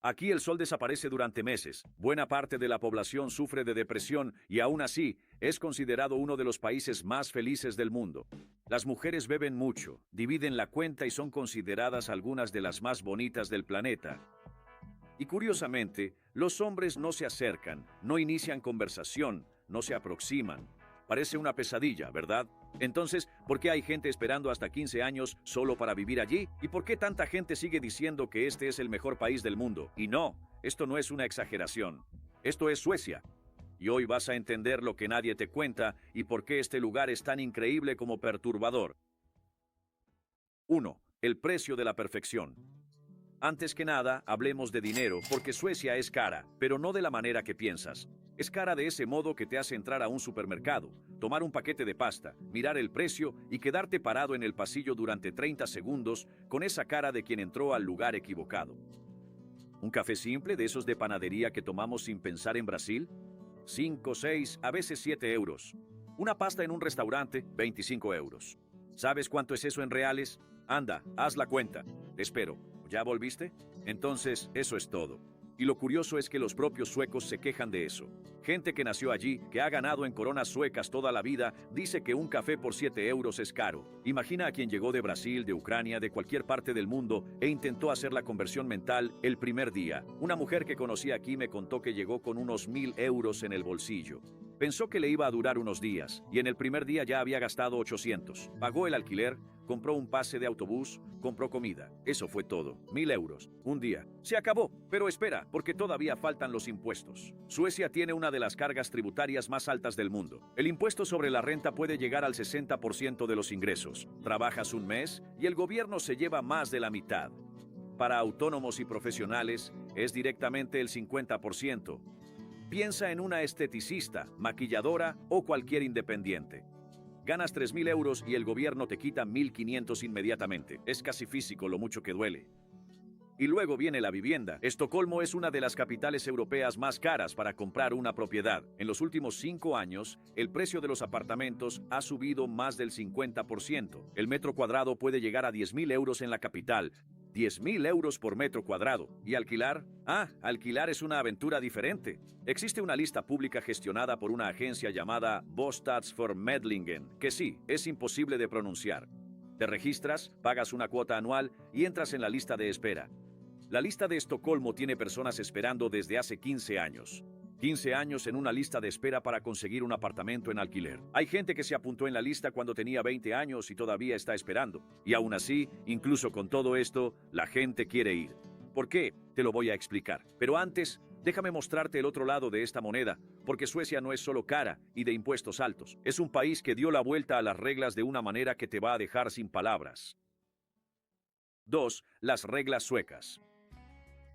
Aquí el sol desaparece durante meses, buena parte de la población sufre de depresión y aún así es considerado uno de los países más felices del mundo. Las mujeres beben mucho, dividen la cuenta y son consideradas algunas de las más bonitas del planeta. Y curiosamente, los hombres no se acercan, no inician conversación, no se aproximan. Parece una pesadilla, ¿verdad? Entonces, ¿por qué hay gente esperando hasta 15 años solo para vivir allí? ¿Y por qué tanta gente sigue diciendo que este es el mejor país del mundo? Y no, esto no es una exageración. Esto es Suecia. Y hoy vas a entender lo que nadie te cuenta y por qué este lugar es tan increíble como perturbador. 1. El precio de la perfección. Antes que nada, hablemos de dinero, porque Suecia es cara, pero no de la manera que piensas. Es cara de ese modo que te hace entrar a un supermercado, tomar un paquete de pasta, mirar el precio y quedarte parado en el pasillo durante 30 segundos con esa cara de quien entró al lugar equivocado. ¿Un café simple de esos de panadería que tomamos sin pensar en Brasil? 5, 6, a veces 7 euros. Una pasta en un restaurante, 25 euros. ¿Sabes cuánto es eso en reales? Anda, haz la cuenta. Te espero. ¿Ya volviste? Entonces, eso es todo. Y lo curioso es que los propios suecos se quejan de eso. Gente que nació allí, que ha ganado en coronas suecas toda la vida, dice que un café por 7 euros es caro. Imagina a quien llegó de Brasil, de Ucrania, de cualquier parte del mundo e intentó hacer la conversión mental el primer día. Una mujer que conocí aquí me contó que llegó con unos 1.000 euros en el bolsillo. Pensó que le iba a durar unos días y en el primer día ya había gastado 800. Pagó el alquiler, compró un pase de autobús, compró comida. Eso fue todo. 1.000 euros. Un día. Se acabó. Pero espera, porque todavía faltan los impuestos. Suecia tiene una de las cargas tributarias más altas del mundo. El impuesto sobre la renta puede llegar al 60% de los ingresos. Trabajas un mes y el gobierno se lleva más de la mitad. Para autónomos y profesionales es directamente el 50%. Piensa en una esteticista, maquilladora o cualquier independiente. Ganas 3.000 euros y el gobierno te quita 1.500 inmediatamente. Es casi físico lo mucho que duele. Y luego viene la vivienda. Estocolmo es una de las capitales europeas más caras para comprar una propiedad. En los últimos 5 años, el precio de los apartamentos ha subido más del 50%. El metro cuadrado puede llegar a 10.000 euros en la capital. 10.000 euros por metro cuadrado. ¿Y alquilar? Alquilar es una aventura diferente. Existe una lista pública gestionada por una agencia llamada Bostadsförmedlingen, que sí, es imposible de pronunciar. Te registras, pagas una cuota anual y entras en la lista de espera. La lista de Estocolmo tiene personas esperando desde hace 15 años. 15 años en una lista de espera para conseguir un apartamento en alquiler. Hay gente que se apuntó en la lista cuando tenía 20 años y todavía está esperando. Y aún así, incluso con todo esto, la gente quiere ir. ¿Por qué? Te lo voy a explicar. Pero antes, déjame mostrarte el otro lado de esta moneda, porque Suecia no es solo cara y de impuestos altos. Es un país que dio la vuelta a las reglas de una manera que te va a dejar sin palabras. 2. Las reglas suecas.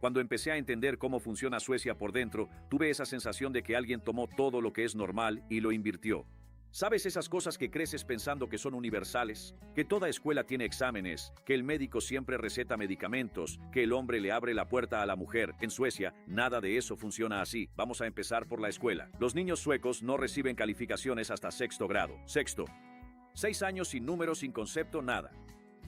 Cuando empecé a entender cómo funciona Suecia por dentro, tuve esa sensación de que alguien tomó todo lo que es normal y lo invirtió. ¿Sabes esas cosas que creces pensando que son universales? Que toda escuela tiene exámenes, que el médico siempre receta medicamentos, que el hombre le abre la puerta a la mujer. En Suecia, nada de eso funciona así. Vamos a empezar por la escuela. Los niños suecos no reciben calificaciones hasta 6º grado. Sexto. 6 años sin número, sin concepto, nada.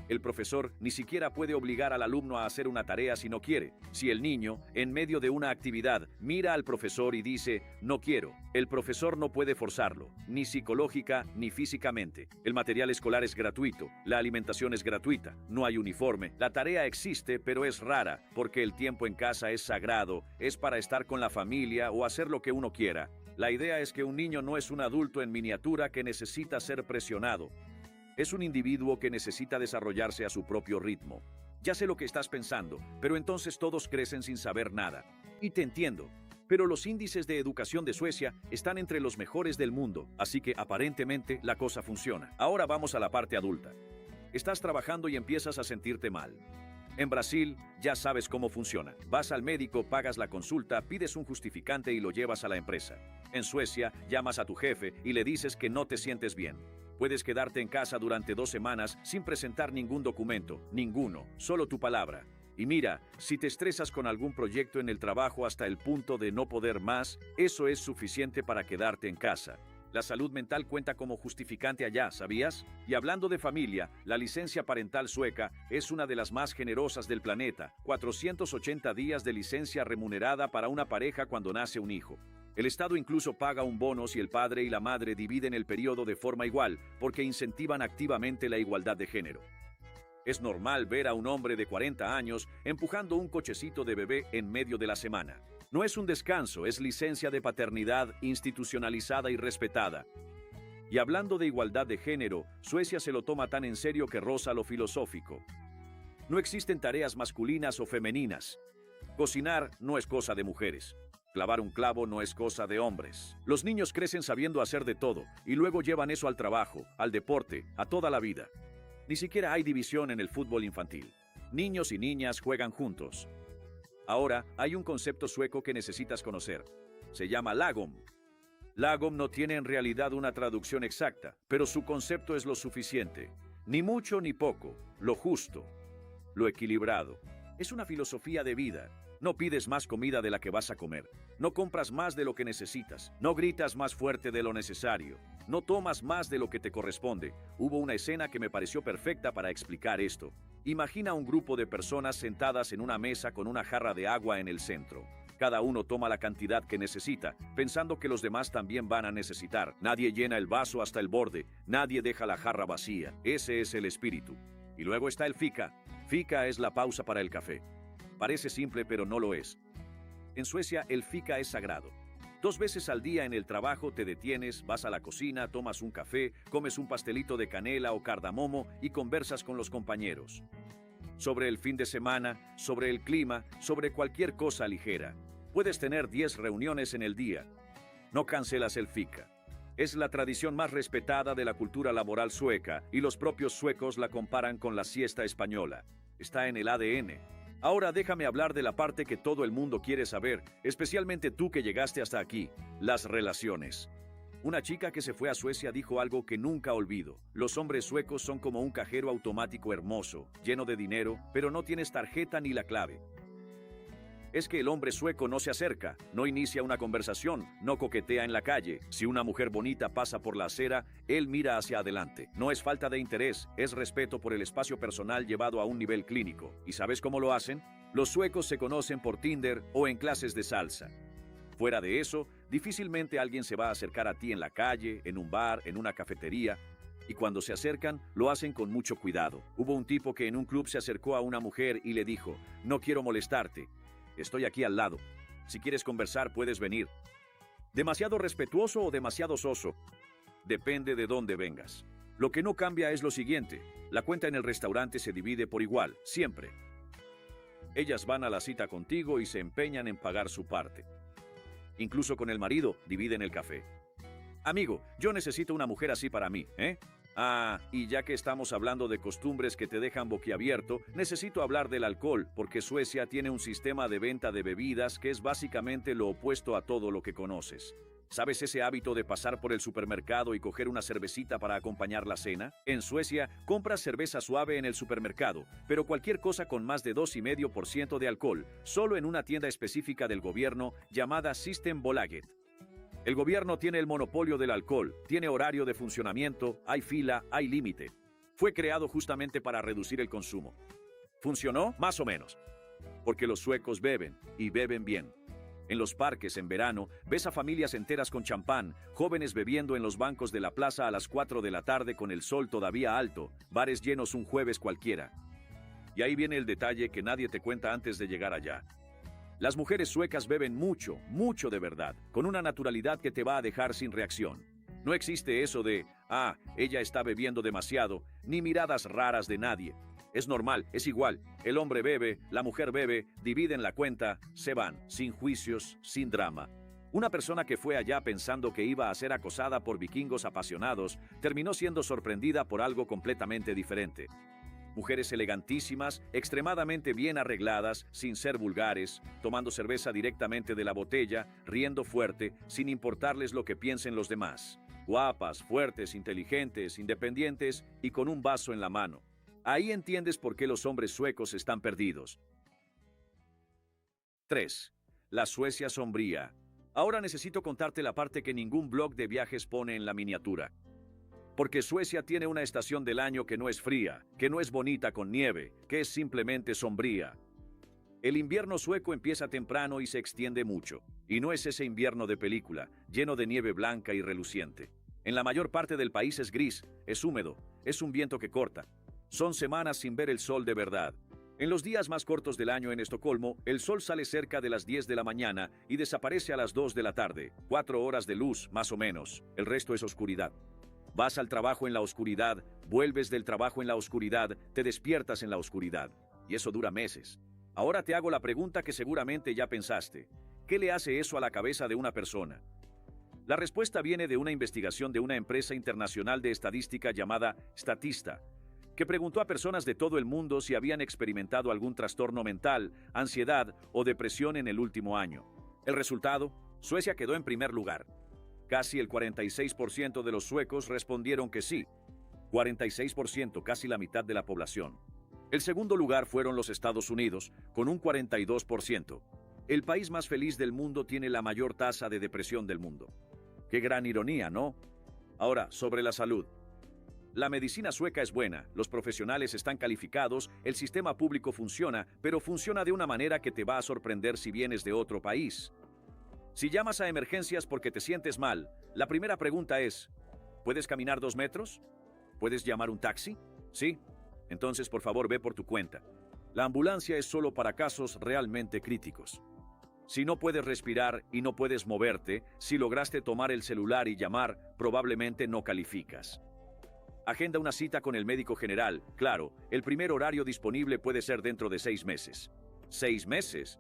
El profesor ni siquiera puede obligar al alumno a hacer una tarea si no quiere. Si el niño, en medio de una actividad, mira al profesor y dice, no quiero, el profesor no puede forzarlo, ni psicológica ni físicamente. El material escolar es gratuito, la alimentación es gratuita, no hay uniforme. La tarea existe, pero es rara, porque el tiempo en casa es sagrado, es para estar con la familia o hacer lo que uno quiera. La idea es que un niño no es un adulto en miniatura que necesita ser presionado. Es un individuo que necesita desarrollarse a su propio ritmo. Ya sé lo que estás pensando, pero entonces todos crecen sin saber nada. Y te entiendo. Pero los índices de educación de Suecia están entre los mejores del mundo, así que aparentemente la cosa funciona. Ahora vamos a la parte adulta. Estás trabajando y empiezas a sentirte mal. En Brasil, ya sabes cómo funciona. Vas al médico, pagas la consulta, pides un justificante y lo llevas a la empresa. En Suecia, llamas a tu jefe y le dices que no te sientes bien. Puedes quedarte en casa durante 2 semanas sin presentar ningún documento, ninguno, solo tu palabra. Y mira, si te estresas con algún proyecto en el trabajo hasta el punto de no poder más, eso es suficiente para quedarte en casa. La salud mental cuenta como justificante allá, ¿sabías? Y hablando de familia, la licencia parental sueca es una de las más generosas del planeta, 480 días de licencia remunerada para una pareja cuando nace un hijo. El Estado incluso paga un bono si el padre y la madre dividen el periodo de forma igual, porque incentivan activamente la igualdad de género. Es normal ver a un hombre de 40 años empujando un cochecito de bebé en medio de la semana. No es un descanso, es licencia de paternidad institucionalizada y respetada. Y hablando de igualdad de género, Suecia se lo toma tan en serio que roza lo filosófico. No existen tareas masculinas o femeninas. Cocinar no es cosa de mujeres. Clavar un clavo no es cosa de hombres. Los niños crecen sabiendo hacer de todo y luego llevan eso al trabajo, al deporte, a toda la vida. Ni siquiera hay división en el fútbol infantil. Niños y niñas juegan juntos. Ahora hay un concepto sueco que necesitas conocer. Se llama lagom. Lagom no tiene en realidad una traducción exacta, pero su concepto es lo suficiente. Ni mucho ni poco, lo justo, lo equilibrado. Es una filosofía de vida. No pides más comida de la que vas a comer. No compras más de lo que necesitas. No gritas más fuerte de lo necesario. No tomas más de lo que te corresponde. Hubo una escena que me pareció perfecta para explicar esto. Imagina un grupo de personas sentadas en una mesa con una jarra de agua en el centro. Cada uno toma la cantidad que necesita, pensando que los demás también van a necesitar. Nadie llena el vaso hasta el borde. Nadie deja la jarra vacía. Ese es el espíritu. Y luego está el fika. Fika es la pausa para el café. Parece simple, pero no lo es. En Suecia, el fika es sagrado. 2 veces al día en el trabajo te detienes, vas a la cocina, tomas un café, comes un pastelito de canela o cardamomo y conversas con los compañeros. Sobre el fin de semana, sobre el clima, sobre cualquier cosa ligera. Puedes tener 10 reuniones en el día. No cancelas el fika. Es la tradición más respetada de la cultura laboral sueca y los propios suecos la comparan con la siesta española. Está en el ADN. Ahora déjame hablar de la parte que todo el mundo quiere saber, especialmente tú que llegaste hasta aquí, las relaciones. Una chica que se fue a Suecia dijo algo que nunca olvido. Los hombres suecos son como un cajero automático hermoso, lleno de dinero, pero no tienes tarjeta ni la clave. Es que el hombre sueco no se acerca, no inicia una conversación, no coquetea en la calle. Si una mujer bonita pasa por la acera, él mira hacia adelante. No es falta de interés, es respeto por el espacio personal llevado a un nivel clínico. ¿Y sabes cómo lo hacen? Los suecos se conocen por Tinder o en clases de salsa. Fuera de eso, difícilmente alguien se va a acercar a ti en la calle, en un bar, en una cafetería. Y cuando se acercan, lo hacen con mucho cuidado. Hubo un tipo que en un club se acercó a una mujer y le dijo: "No quiero molestarte. Estoy aquí al lado. Si quieres conversar, puedes venir". ¿Demasiado respetuoso o demasiado soso? Depende de dónde vengas. Lo que no cambia es lo siguiente: la cuenta en el restaurante se divide por igual, siempre. Ellas van a la cita contigo y se empeñan en pagar su parte. Incluso con el marido, dividen el café. Amigo, yo necesito una mujer así para mí, ¿eh? Y ya que estamos hablando de costumbres que te dejan boquiabierto, necesito hablar del alcohol, porque Suecia tiene un sistema de venta de bebidas que es básicamente lo opuesto a todo lo que conoces. ¿Sabes ese hábito de pasar por el supermercado y coger una cervecita para acompañar la cena? En Suecia, compras cerveza suave en el supermercado, pero cualquier cosa con más de 2,5% de alcohol, solo en una tienda específica del gobierno llamada Systembolaget. El gobierno tiene el monopolio del alcohol, tiene horario de funcionamiento, hay fila, hay límite. Fue creado justamente para reducir el consumo. ¿Funcionó? Más o menos. Porque los suecos beben, y beben bien. En los parques en verano, ves a familias enteras con champán, jóvenes bebiendo en los bancos de la plaza a las 4 de la tarde con el sol todavía alto, bares llenos un jueves cualquiera. Y ahí viene el detalle que nadie te cuenta antes de llegar allá. Las mujeres suecas beben mucho, mucho de verdad, con una naturalidad que te va a dejar sin reacción. No existe eso de, ella está bebiendo demasiado, ni miradas raras de nadie. Es normal, es igual. El hombre bebe, la mujer bebe, dividen la cuenta, se van, sin juicios, sin drama. Una persona que fue allá pensando que iba a ser acosada por vikingos apasionados, terminó siendo sorprendida por algo completamente diferente. Mujeres elegantísimas, extremadamente bien arregladas, sin ser vulgares, tomando cerveza directamente de la botella, riendo fuerte, sin importarles lo que piensen los demás. Guapas, fuertes, inteligentes, independientes y con un vaso en la mano. Ahí entiendes por qué los hombres suecos están perdidos. 3. La Suecia sombría. Ahora necesito contarte la parte que ningún blog de viajes pone en la miniatura. Porque Suecia tiene una estación del año que no es fría, que no es bonita con nieve, que es simplemente sombría. El invierno sueco empieza temprano y se extiende mucho, y no es ese invierno de película, lleno de nieve blanca y reluciente. En la mayor parte del país es gris, es húmedo, es un viento que corta. Son semanas sin ver el sol de verdad. En los días más cortos del año en Estocolmo, el sol sale cerca de las 10 de la mañana y desaparece a las 2 de la tarde, 4 horas de luz, más o menos. El resto es oscuridad. Vas al trabajo en la oscuridad, vuelves del trabajo en la oscuridad, te despiertas en la oscuridad. Y eso dura meses. Ahora te hago la pregunta que seguramente ya pensaste. ¿Qué le hace eso a la cabeza de una persona? La respuesta viene de una investigación de una empresa internacional de estadística llamada Statista, que preguntó a personas de todo el mundo si habían experimentado algún trastorno mental, ansiedad o depresión en el último año. El resultado, Suecia quedó en primer lugar. Casi el 46% de los suecos respondieron que sí. 46%, casi la mitad de la población. El segundo lugar fueron los Estados Unidos, con un 42%. El país más feliz del mundo tiene la mayor tasa de depresión del mundo. Qué gran ironía, ¿no? Ahora, sobre la salud. La medicina sueca es buena, los profesionales están calificados, el sistema público funciona, pero funciona de una manera que te va a sorprender si vienes de otro país. Si llamas a emergencias porque te sientes mal, la primera pregunta es, ¿puedes caminar 2 metros? ¿Puedes llamar un taxi? Sí. Entonces, por favor, ve por tu cuenta. La ambulancia es solo para casos realmente críticos. Si no puedes respirar y no puedes moverte, si lograste tomar el celular y llamar, probablemente no calificas. Agenda una cita con el médico general. Claro, el primer horario disponible puede ser dentro de 6 meses. ¿6 meses?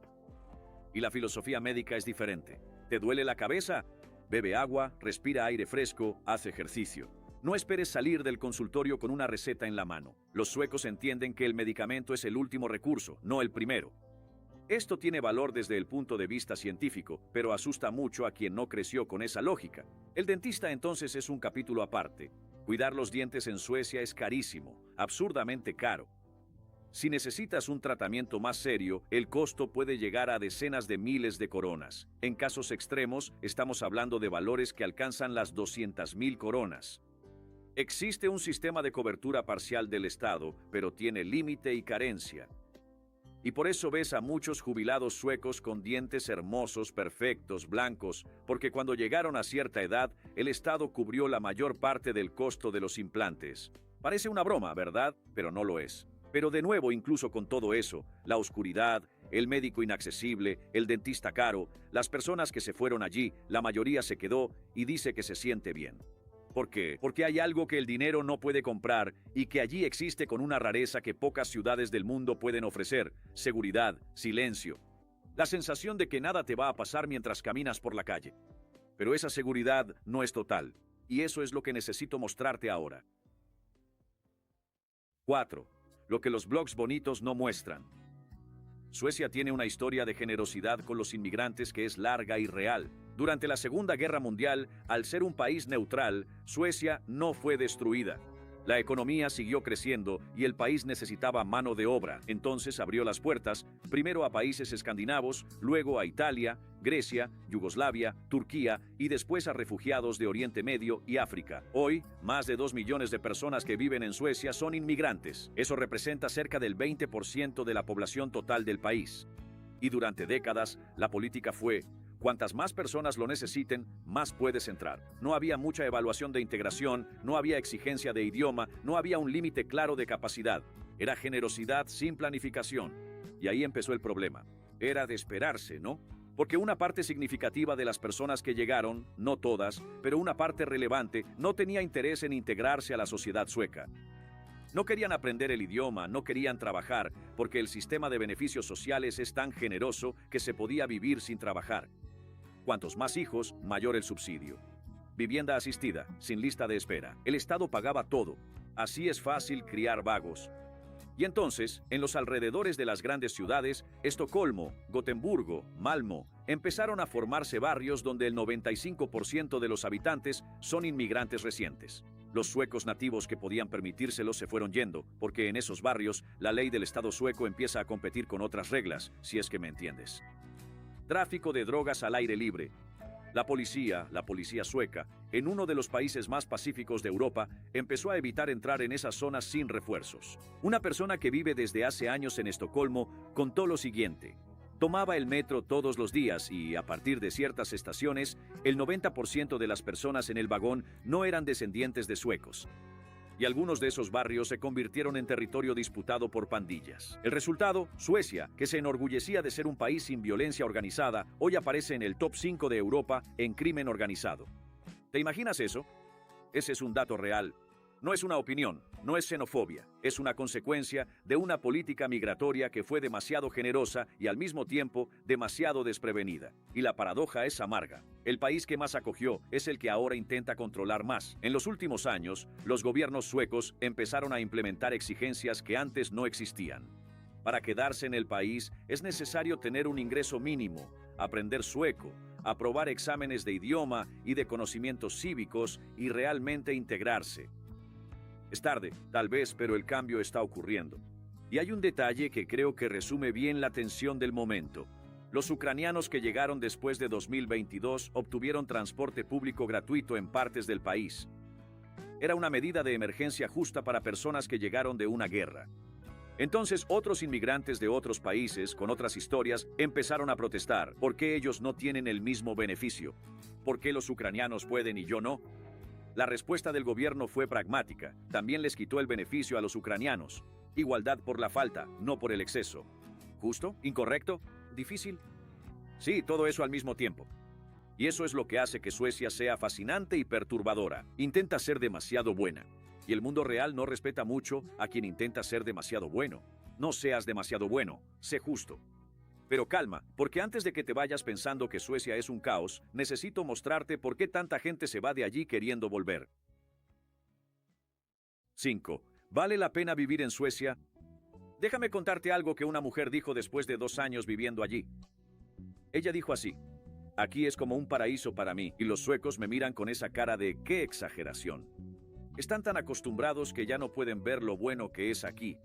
Y la filosofía médica es diferente. ¿Te duele la cabeza? Bebe agua, respira aire fresco, haz ejercicio. No esperes salir del consultorio con una receta en la mano. Los suecos entienden que el medicamento es el último recurso, no el primero. Esto tiene valor desde el punto de vista científico, pero asusta mucho a quien no creció con esa lógica. El dentista entonces es un capítulo aparte. Cuidar los dientes en Suecia es carísimo, absurdamente caro. Si necesitas un tratamiento más serio, el costo puede llegar a decenas de miles de coronas. En casos extremos, estamos hablando de valores que alcanzan las 200.000 coronas. Existe un sistema de cobertura parcial del Estado, pero tiene límite y carencia. Y por eso ves a muchos jubilados suecos con dientes hermosos, perfectos, blancos, porque cuando llegaron a cierta edad, el Estado cubrió la mayor parte del costo de los implantes. Parece una broma, ¿verdad? Pero no lo es. Pero de nuevo, incluso con todo eso, la oscuridad, el médico inaccesible, el dentista caro, las personas que se fueron allí, la mayoría se quedó y dice que se siente bien. ¿Por qué? Porque hay algo que el dinero no puede comprar y que allí existe con una rareza que pocas ciudades del mundo pueden ofrecer: seguridad, silencio. La sensación de que nada te va a pasar mientras caminas por la calle. Pero esa seguridad no es total, y eso es lo que necesito mostrarte ahora. 4. Lo que los blogs bonitos no muestran. Suecia tiene una historia de generosidad con los inmigrantes que es larga y real. Durante la Segunda Guerra Mundial, al ser un país neutral, Suecia no fue destruida. La economía siguió creciendo y el país necesitaba mano de obra. Entonces abrió las puertas, primero a países escandinavos, luego a Italia, Grecia, Yugoslavia, Turquía y después a refugiados de Oriente Medio y África. Hoy, más de 2 millones de personas que viven en Suecia son inmigrantes. Eso representa cerca del 20% de la población total del país. Y durante décadas, la política fue: cuantas más personas lo necesiten, más puedes entrar. No había mucha evaluación de integración, no había exigencia de idioma, no había un límite claro de capacidad. Era generosidad sin planificación. Y ahí empezó el problema. Era de esperarse, ¿no? Porque una parte significativa de las personas que llegaron, no todas, pero una parte relevante, no tenía interés en integrarse a la sociedad sueca. No querían aprender el idioma, no querían trabajar, porque el sistema de beneficios sociales es tan generoso que se podía vivir sin trabajar. Cuantos más hijos, mayor el subsidio. Vivienda asistida, sin lista de espera. El Estado pagaba todo. Así es fácil criar vagos. Y entonces, en los alrededores de las grandes ciudades, Estocolmo, Gotemburgo, Malmö, empezaron a formarse barrios donde el 95% de los habitantes son inmigrantes recientes. Los suecos nativos que podían permitírselo se fueron yendo, porque en esos barrios la ley del Estado sueco empieza a competir con otras reglas, si es que me entiendes. Tráfico de drogas al aire libre. La policía sueca, en uno de los países más pacíficos de Europa, empezó a evitar entrar en esas zonas sin refuerzos. Una persona que vive desde hace años en Estocolmo contó lo siguiente. Tomaba el metro todos los días y, a partir de ciertas estaciones, el 90% de las personas en el vagón no eran descendientes de suecos. Y algunos de esos barrios se convirtieron en territorio disputado por pandillas. El resultado, Suecia, que se enorgullecía de ser un país sin violencia organizada, hoy aparece en el top 5 de Europa en crimen organizado. ¿Te imaginas eso? Ese es un dato real. No es una opinión, no es xenofobia, es una consecuencia de una política migratoria que fue demasiado generosa y al mismo tiempo demasiado desprevenida. Y la paradoja es amarga. El país que más acogió es el que ahora intenta controlar más. En los últimos años, los gobiernos suecos empezaron a implementar exigencias que antes no existían. Para quedarse en el país es necesario tener un ingreso mínimo, aprender sueco, aprobar exámenes de idioma y de conocimientos cívicos y realmente integrarse. Es tarde, tal vez, pero el cambio está ocurriendo. Y hay un detalle que creo que resume bien la tensión del momento. Los ucranianos que llegaron después de 2022 obtuvieron transporte público gratuito en partes del país. Era una medida de emergencia justa para personas que llegaron de una guerra. Entonces, otros inmigrantes de otros países, con otras historias, empezaron a protestar. ¿Por qué ellos no tienen el mismo beneficio? ¿Por qué los ucranianos pueden y yo no? La respuesta del gobierno fue pragmática. También les quitó el beneficio a los ucranianos. Igualdad por la falta, no por el exceso. ¿Justo? ¿Incorrecto? ¿Difícil? Sí, todo eso al mismo tiempo. Y eso es lo que hace que Suecia sea fascinante y perturbadora. Intenta ser demasiado buena. Y el mundo real no respeta mucho a quien intenta ser demasiado bueno. No seas demasiado bueno, sé justo. Pero calma, porque antes de que te vayas pensando que Suecia es un caos, necesito mostrarte por qué tanta gente se va de allí queriendo volver. 5. ¿Vale la pena vivir en Suecia? Déjame contarte algo que una mujer dijo después de 2 años viviendo allí. Ella dijo así: aquí es como un paraíso para mí, y los suecos me miran con esa cara de ¡qué exageración! Están tan acostumbrados que ya no pueden ver lo bueno que es aquí.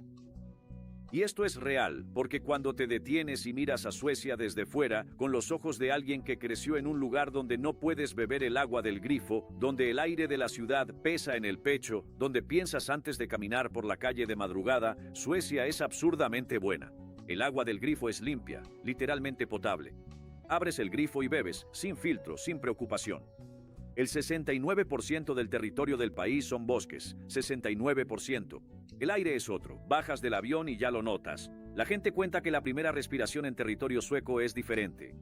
Y esto es real, porque cuando te detienes y miras a Suecia desde fuera, con los ojos de alguien que creció en un lugar donde no puedes beber el agua del grifo, donde el aire de la ciudad pesa en el pecho, donde piensas antes de caminar por la calle de madrugada, Suecia es absurdamente buena. El agua del grifo es limpia, literalmente potable. Abres el grifo y bebes, sin filtro, sin preocupación. El 69% del territorio del país son bosques, 69%. El aire es otro, bajas del avión y ya lo notas. La gente cuenta que la primera respiración en territorio sueco es diferente.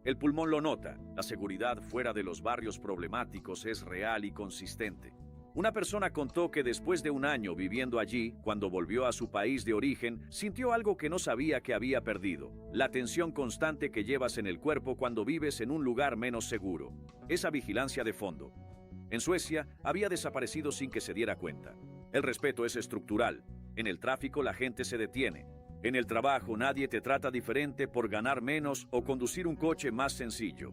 El pulmón lo nota, la seguridad fuera de los barrios problemáticos es real y consistente. Una persona contó que después de 1 año viviendo allí, cuando volvió a su país de origen, sintió algo que no sabía que había perdido: la tensión constante que llevas en el cuerpo cuando vives en un lugar menos seguro. Esa vigilancia de fondo. En Suecia había desaparecido sin que se diera cuenta. El respeto es estructural. En el tráfico la gente se detiene. En el trabajo nadie te trata diferente por ganar menos o conducir un coche más sencillo.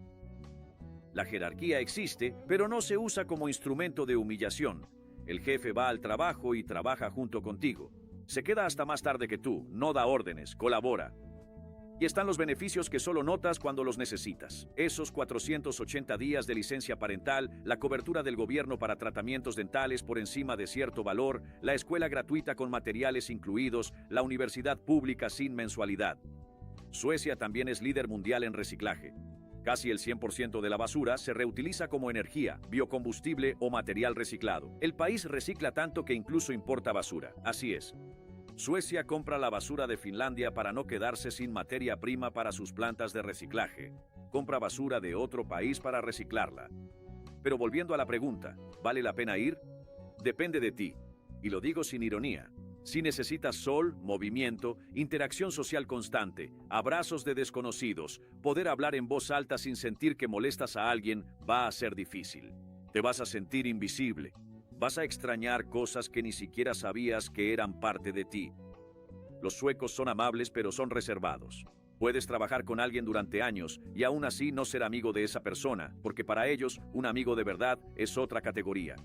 La jerarquía existe, pero no se usa como instrumento de humillación. El jefe va al trabajo y trabaja junto contigo. Se queda hasta más tarde que tú, no da órdenes, colabora. Y están los beneficios que solo notas cuando los necesitas. Esos 480 días de licencia parental, la cobertura del gobierno para tratamientos dentales por encima de cierto valor, la escuela gratuita con materiales incluidos, la universidad pública sin mensualidad. Suecia también es líder mundial en reciclaje. Casi el 100% de la basura se reutiliza como energía, biocombustible o material reciclado. El país recicla tanto que incluso importa basura. Así es. Suecia compra la basura de Finlandia para no quedarse sin materia prima para sus plantas de reciclaje. Compra basura de otro país para reciclarla. Pero volviendo a la pregunta, ¿vale la pena ir? Depende de ti. Y lo digo sin ironía. Si necesitas sol, movimiento, interacción social constante, abrazos de desconocidos, poder hablar en voz alta sin sentir que molestas a alguien, va a ser difícil. Te vas a sentir invisible. Vas a extrañar cosas que ni siquiera sabías que eran parte de ti. Los suecos son amables, pero son reservados. Puedes trabajar con alguien durante años y aún así no ser amigo de esa persona, porque para ellos, un amigo de verdad es otra categoría.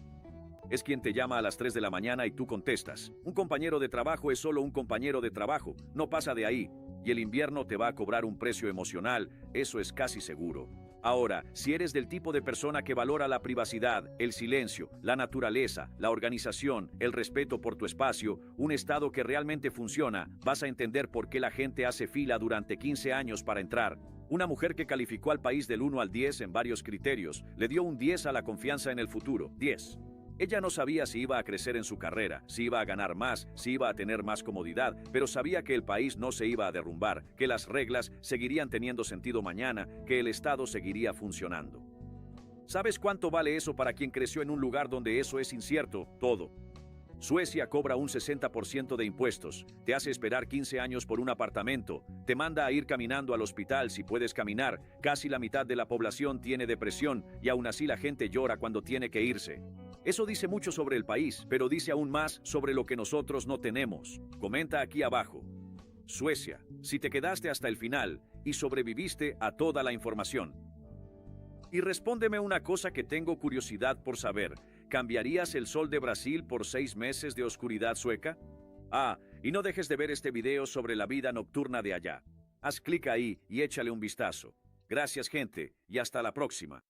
Es quien te llama a las 3 de la mañana y tú contestas. Un compañero de trabajo es solo un compañero de trabajo, no pasa de ahí. Y el invierno te va a cobrar un precio emocional, eso es casi seguro. Ahora, si eres del tipo de persona que valora la privacidad, el silencio, la naturaleza, la organización, el respeto por tu espacio, un estado que realmente funciona, vas a entender por qué la gente hace fila durante 15 años para entrar. Una mujer que calificó al país del 1 al 10 en varios criterios, le dio un 10 a la confianza en el futuro. 10. Ella no sabía si iba a crecer en su carrera, si iba a ganar más, si iba a tener más comodidad, pero sabía que el país no se iba a derrumbar, que las reglas seguirían teniendo sentido mañana, que el Estado seguiría funcionando. ¿Sabes cuánto vale eso para quien creció en un lugar donde eso es incierto? Todo. Suecia cobra un 60% de impuestos, te hace esperar 15 años por un apartamento, te manda a ir caminando al hospital si puedes caminar, casi la mitad de la población tiene depresión y aún así la gente llora cuando tiene que irse. Eso dice mucho sobre el país, pero dice aún más sobre lo que nosotros no tenemos. Comenta aquí abajo. Suecia, si te quedaste hasta el final y sobreviviste a toda la información. Y respóndeme una cosa que tengo curiosidad por saber. ¿Cambiarías el sol de Brasil por 6 meses de oscuridad sueca? Y no dejes de ver este video sobre la vida nocturna de allá. Haz clic ahí y échale un vistazo. Gracias, gente, y hasta la próxima.